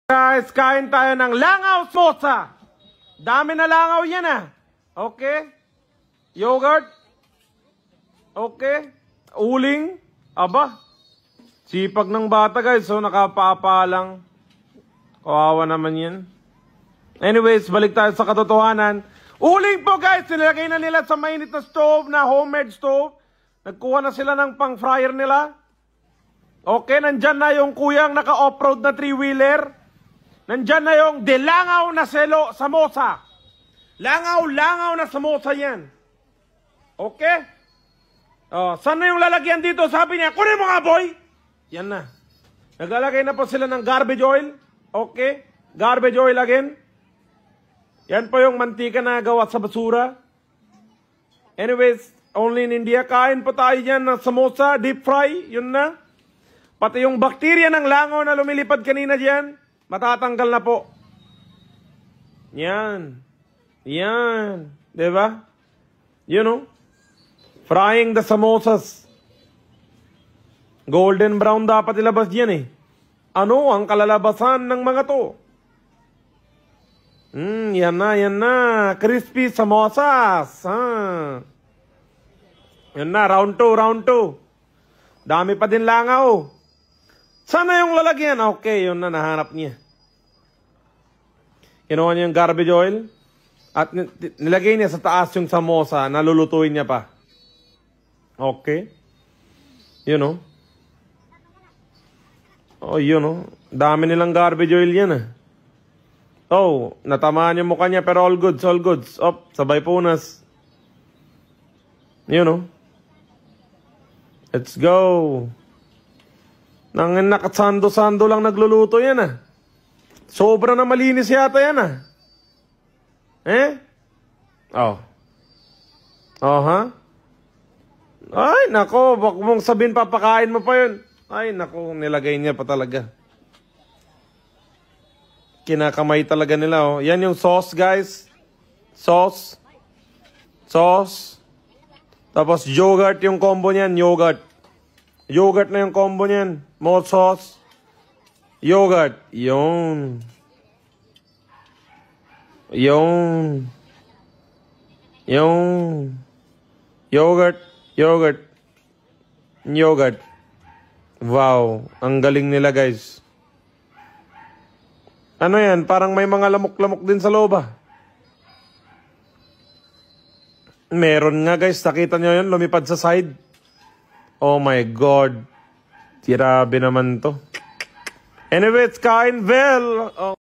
Guys, kain tayo ng langaw samosa. Dami na langaw yan Okay. Yogurt. Okay. Uling. Aba. Sipag ng bata guys. So nakapapa lang. Kawawa naman yan. Anyways, balik tayo sa katotohanan. Uling po guys. Nilagay na nila sa mainit na stove na homemade stove. Nagkuha na sila ng pang fryer nila. Okay, nandyan na yung kuyang naka-off-road na 3-wheeler. Nandyan na yung delangaw na samosa. Langaw na samosa yan. Okay? Saan na yung lalagyan dito? Sabi niya, kunin mo nga boy! Yan na. Naglalagay na po sila ng garbage oil. Okay? Garbage oil again. Yan po yung mantika na gawa sa basura. Anyways, only in India. Kain po tayo dyan ng samosa, deep fry. Yun na. Pati yung bakterya ng langaw na lumilipad kanina dyan, matatanggal na po. Yan. Yan. Diba? You know? Frying the samosas. Golden brown dapat ilabas yan Ano ang kalalabasan ng mga to? Yan na. Crispy samosas. Yan na, round 2. Dami pa din langaw. Sana yung lalagyan. Okay, yun na, nahanap niya. Kinuha niya yung garbage oil. At nilagay niya sa taas yung samosa. Nalulutuin niya pa. Okay. You know. You know. Dami nilang garbage oil yan natamaan yung mukha niya pero all goods. Sabay punas. You know. Let's go. Nang nakasando-sando lang nagluluto yan Sobra na malinis yata yan Ay, nako, baka mong sabihin papakain mo pa yun. Ay, nako, nilagay niya pa talaga. Kinakamay talaga nila Yan yung sauce, guys. Sauce. Tapos yogurt yung combo niyan, yogurt. Yogurt na yung combo niyan. More sauce. Yogurt. Yung. Yogurt. Wow. Ang galing nila guys. Ano yan? Parang may mga lamok-lamok din sa loob Meron nga guys. Nakita nyo yun? Lumipad sa side. Oh my God. Tirabe naman to. Anyways, kain well.